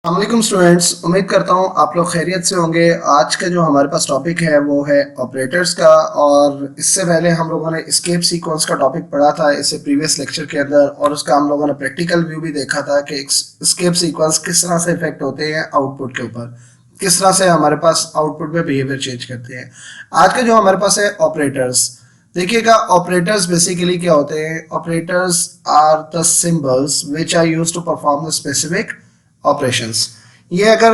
अस्सलाम स्टूडेंट्स, उम्मीद करता हूँ आप लोग खैरियत से होंगे। आज का जो हमारे पास टॉपिक है वो है ऑपरेटर्स का। और इससे पहले हम लोगों ने एस्केप सीक्वेंस का टॉपिक पढ़ा था इससे प्रीवियस लेक्चर के अंदर, और उसका हम लोगों ने प्रैक्टिकल व्यू भी देखा था कि एस्केप सीक्वेंस किस तरह से इफेक्ट होते हैं आउटपुट के ऊपर, किस तरह से हमारे पास आउटपुट में बिहेवियर चेंज करते हैं। आज का जो हमारे पास है ऑपरेटर्स, देखिएगा ऑपरेटर्स बेसिकली क्या होते हैं। Operators are the symbols which are used to perform the specific operations. ये अगर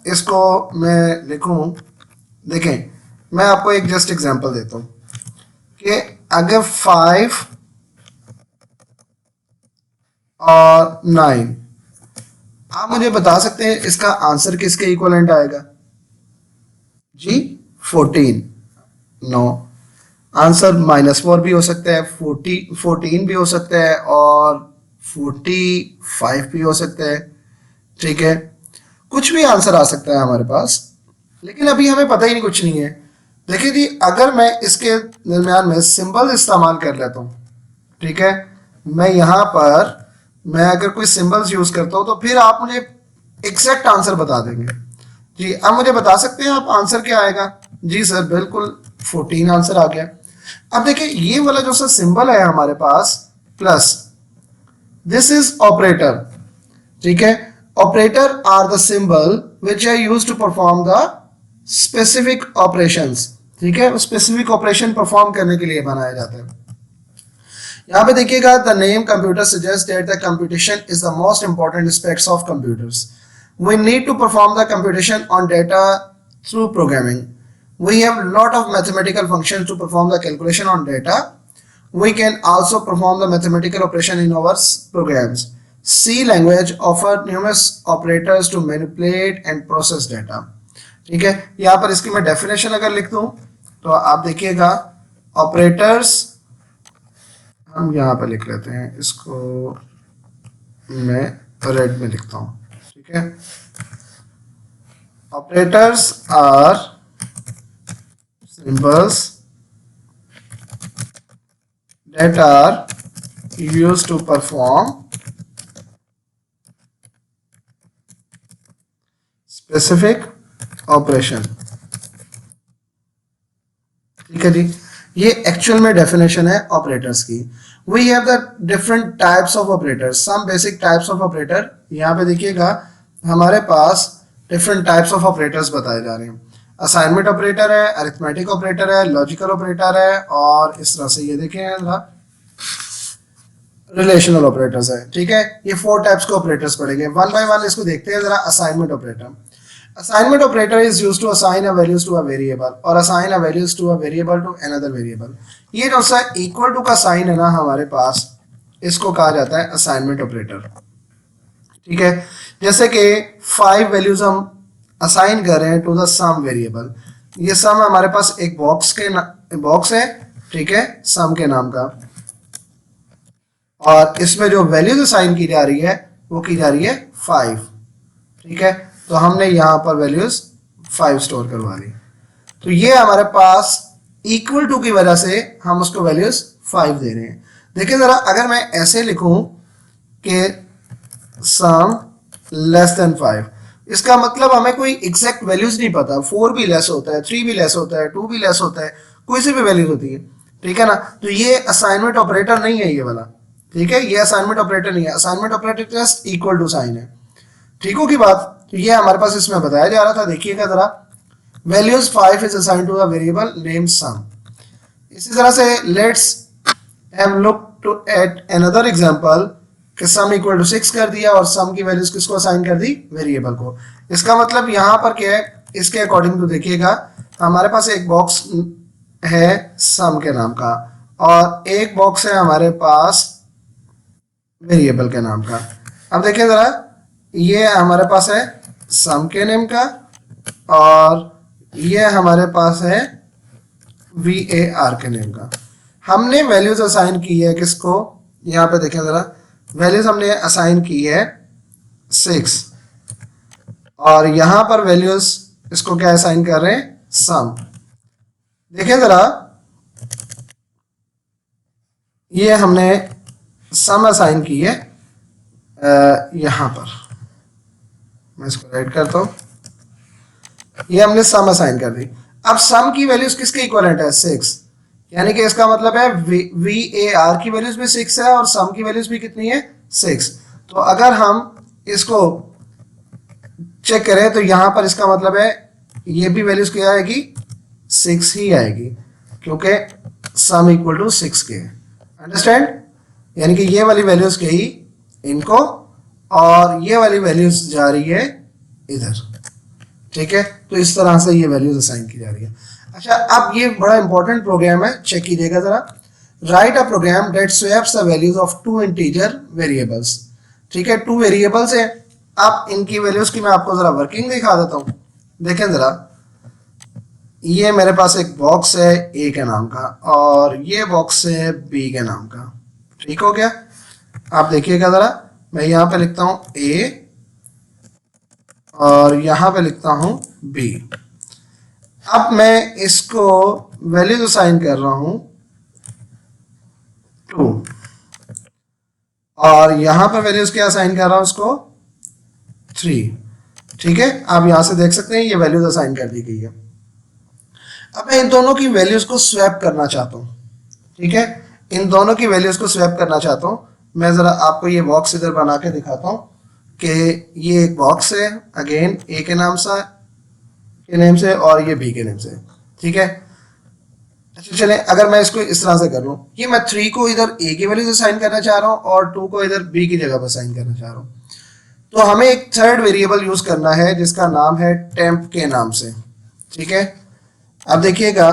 इसको मैं लिखूं, देखें मैं आपको एक जस्ट एग्जांपल देता हूं कि अगर 5 और 9, आप मुझे बता सकते हैं इसका आंसर किसके इक्वलेंट आएगा जी? 14। नो, आंसर -4 भी हो सकता है, 14 भी हो सकता है और 45 भी हो सकता है। ठीक है, कुछ भी आंसर आ सकता है हमारे पास, लेकिन अभी हमें पता ही नहीं, कुछ नहीं है। देखिए जी, अगर मैं इसके दरमियान में सिंबल इस्तेमाल कर लेता हूँ, ठीक है, मैं यहाँ पर मैं अगर कोई सिंबल्स यूज करता हूँ तो फिर आप मुझे एग्जैक्ट आंसर बता देंगे। जी, अब मुझे बता सकते हैं आप आंसर क्या आएगा? जी सर, बिल्कुल 14 आंसर आ गया। अब देखिए ये वाला जो सा सिंबल है हमारे पास प्लस, दिस इज ऑपरेटर। ठीक है, operator are the symbol which are use to perform the specific operations. ठीक है, स्पेसिफिक ऑपरेशन परफॉर्म करने के लिए बनाया जाता है। यहाँ पे देखिएगा, the name computer suggest that the computation is the most important aspects of computers. We need to perform the computation on data through programming. We have a lot of mathematical functions to perform the calculation on data. We can also perform the mathematical operation in our programs. C language offer numerous operators to manipulate and process data. ठीक है, यहाँ पर इसकी मैं definition अगर लिख दूं तो आप देखिएगा, ऑपरेटर्स हम यहाँ पर लिख लेते हैं, इसको मैं रेड में लिखता हूँ। ठीक है, operators are symbols that are used to perform specific operation। ठीक है जी, ये एक्चुअल में डेफिनेशन है ऑपरेटर्स की। We have the different types of operators, some basic types of operator. यहाँ पे देखिएगा हमारे पास डिफरेंट टाइप्स ऑफ ऑपरेटर्स बताए जा रहे हैं। असाइनमेंट ऑपरेटर है, अरिथमेटिक ऑपरेटर है, लॉजिकल ऑपरेटर है, और इस तरह से ये देखें रिलेशनल ऑपरेटर्स है। ठीक है, ये 4 टाइप्स के ऑपरेटर्स पड़ेंगे। वन बाय वन इसको देखते हैं जरा। Assignment operator, assignment operator is used to assign a values to a variable or assign a values to a variable to another variable। ये जो सा इक्वल टू का साइन है ना हमारे पास, इसको कहा जाता है असाइनमेंट ऑपरेटर। ठीक है, जैसे कि 5 वैल्यूज हम असाइन कर रहे हैं टू द सम वेरिएबल। ये सम हमारे पास एक बॉक्स है, ठीक है, सम के नाम का, और इसमें जो वैल्यूज असाइन की जा रही है वो की जा रही है 5। ठीक है, तो हमने यहाँ पर वैल्यूज 5 स्टोर करवा ली, तो ये हमारे पास इक्वल टू की वजह से हम उसको वैल्यूज 5 दे रहे हैं। देखिए जरा, अगर मैं ऐसे लिखूं कि सम लेस देन 5, इसका मतलब हमें कोई एग्जैक्ट वैल्यूज नहीं पता। 4 भी लेस होता है, 3 भी लेस होता है, 2 भी लेस होता है, कोई सी भी वैल्यूज होती है। ठीक है ना, तो ये असाइनमेंट ऑपरेटर नहीं है ये वाला। ठीक है, ये असाइनमेंट ऑपरेटर नहीं है। Assignment operator just equal to sign है। ठीक हो की बात? तो ये हमारे पास इसमें बताया जा रहा था। देखिएगा जरा, values 5 is assigned to a variable name sum. इसी तरह से let's have look to at another example कि सम इक्वल टू 6 कर दिया और सम की वैल्यूज किसको असाइन कर दी? वेरिएबल को। इसका मतलब यहाँ पर क्या है, इसके अकॉर्डिंग तो देखिएगा हमारे पास एक बॉक्स है सम के नाम का और एक बॉक्स है हमारे पास वेरिएबल के नाम का। अब देखिए जरा, ये हमारे पास है सम के नेम का और ये हमारे पास है VAR के नेम का। हमने वैल्यूज असाइन की है किसको? यहाँ पे देखें जरा, वैल्यूज हमने असाइन की है 6 और यहाँ पर वैल्यूज इसको क्या असाइन कर रहे हैं? सम। देखें जरा, ये हमने सम असाइन की है यहाँ पर, मैं इसको राइट करता हूँ, ये हमने सम असाइन कर दी। अब सम की वैल्यूज किसके इक्वलेंट है? 6, यानी कि इसका मतलब है वी ए आर की वैल्यूज भी 6 है और सम की वैल्यूज भी कितनी है? 6। तो अगर हम इसको चेक करें तो यहां पर इसका मतलब है ये भी वैल्यूज क्या आएगी? 6 ही आएगी, क्योंकि सम इक्वल टू 6 के। अंडरस्टैंड? यानी कि ये वाली वैल्यूज गई इनको और ये वाली वैल्यूज जा रही है इधर। ठीक है, तो इस तरह से ये वैल्यूज असाइन की जा रही है। अच्छा, अब ये बड़ा इंपॉर्टेंट प्रोग्राम है, चेक कीजिएगा जरा। Write a program that swaps the values of two integer variables. ठीक है, टू वेरिएबल्स है। अब इनकी वैल्यूज की मैं आपको जरा वर्किंग दिखा देता हूं। देखें जरा, ये मेरे पास एक बॉक्स है ए के नाम का और ये बॉक्स है बी के नाम का। ठीक हो गया? आप देखिएगा जरा, मैं यहां पे लिखता हूं ए और यहां पे लिखता हूं बी। अब मैं इसको वैल्यूज असाइन कर रहा हूं 2 और यहां पे वैल्यूज क्या असाइन कर रहा हूं उसको? 3। ठीक है, आप यहां से देख सकते हैं ये वैल्यूज असाइन कर दी गई है। अब मैं इन दोनों की वैल्यूज को स्वैप करना चाहता हूं। ठीक है, इन दोनों की वैल्यूज को स्वैप करना चाहता हूं। मैं जरा आपको ये बॉक्स इधर बना के दिखाता हूं कि ये एक बॉक्स है, अगेन ए के नाम से और ये बी के नेम से। ठीक है, अच्छा चले, अगर मैं इसको इस तरह से कर लूं, ये मैं 3 को इधर ए की वैल्यूज असाइन करना चाह रहा हूं और 2 को इधर बी की जगह पर असाइन करना चाह रहा हूं। तो हमें एक थर्ड वेरिएबल यूज करना है जिसका नाम है टेम्प के नाम से। ठीक है, अब देखिएगा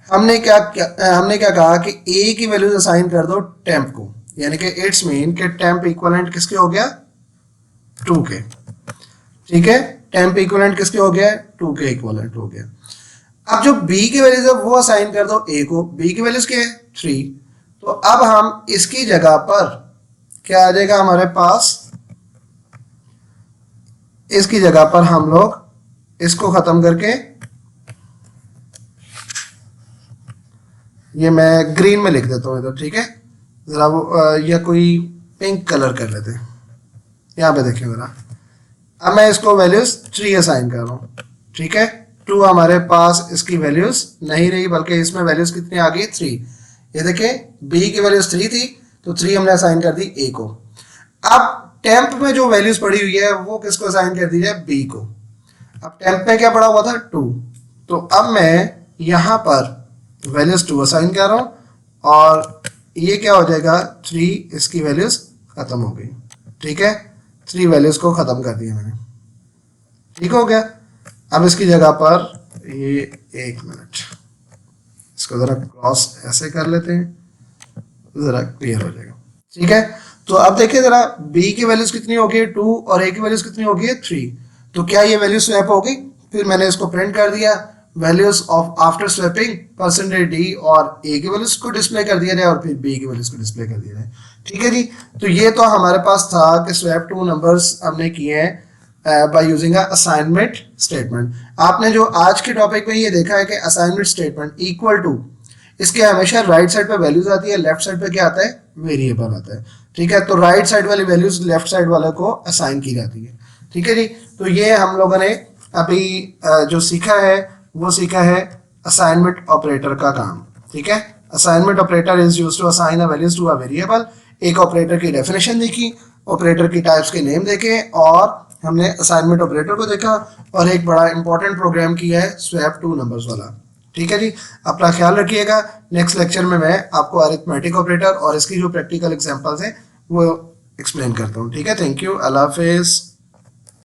हमने क्या कहा कि ए की वैल्यूज असाइन कर दो टेम्प को, यानी कि इट्स मीन कि टेम्प इक्विवेलेंट किसके हो गया? 2 के। ठीक है, टेम्प इक्विवेलेंट किसके हो गया? 2 के इक्विवेलेंट हो गया। अब जो बी की वैल्यूज है वो असाइन कर दो ए को। बी की वैल्यूज क्या है? 3। तो अब हम इसकी जगह पर क्या आ जाएगा हमारे पास? इसकी जगह पर हम लोग इसको खत्म करके, ये मैं ग्रीन में लिख देता हूं इधर। ठीक है, जरा वो या कोई पिंक कलर कर लेते हैं। यहां पे देखिए जरा, अब मैं इसको वैल्यूज 3 असाइन कर रहा हूं। ठीक है, 2 हमारे पास इसकी वैल्यूज नहीं रही, बल्कि इसमें वैल्यूज कितनी आ गई? 3। ये देखिए, बी की वैल्यूज 3 थी तो 3 हमने असाइन कर दी ए को। अब टेम्प में जो वैल्यूज पड़ी हुई है वो किसको असाइन कर दी जाए? बी को। अब टेम्प में क्या पड़ा हुआ था? 2। तो अब मैं यहां पर वैल्यूज 2 असाइन कर रहा हूं और ये क्या हो जाएगा? 3, इसकी वैल्यूज खत्म हो गई। ठीक है, 3 वैल्यूज को खत्म कर दिया मैंने। ठीक हो गया। अब इसकी जगह पर ये, एक मिनट, इसको जरा क्रॉस ऐसे कर लेते हैं, जरा क्लियर हो जाएगा। ठीक है, तो अब देखिए जरा, बी की वैल्यूज कितनी हो गई? 2 और ए की वैल्यूज कितनी हो गई? 3। तो क्या ये वैल्यू स्वैप हो गई? फिर मैंने इसको प्रिंट कर दिया, values of after swapping percentage D, और ए की वैल्यूज को डिस्प्ले कर दिया जाए और फिर बी की वैल्यूज को डिस्प्ले कर दिया जाए। ठीक है जी, तो ये तो हमारे पास था कि स्वैप 2 नंबर्स हमने किए हैं बाय यूजिंग असाइनमेंट स्टेटमेंट। आपने जो आज के टॉपिक में ये देखा है कि असाइनमेंट स्टेटमेंट इक्वल टू, इसके हमेशा राइट साइड पे वैल्यूज आती है, लेफ्ट साइड पे क्या आता है? वेरिएबल आता है। ठीक है, तो राइट साइड वाली वैल्यूज लेफ्ट साइड वाले को असाइन की जाती है। ठीक है जी, तो ये हम लोगों ने अभी जो सीखा है वो सीखा है असाइनमेंट ऑपरेटर का काम। ठीक है, assignment operator is used to assign a values to a variable. एक ऑपरेटर की डेफिनेशन देखी, ऑपरेटर की टाइप्स के नेम देखे और हमने असाइनमेंट ऑपरेटर को देखा और एक बड़ा इंपॉर्टेंट प्रोग्राम किया है स्वैप 2 नंबर्स वाला। ठीक है जी, अपना ख्याल रखिएगा। नेक्स्ट लेक्चर में मैं आपको अरिथमेटिक ऑपरेटर और इसकी जो प्रैक्टिकल एग्जांपल्स हैं वो एक्सप्लेन करता हूँ। ठीक है, थैंक यू, अल्लाह हाफिज़।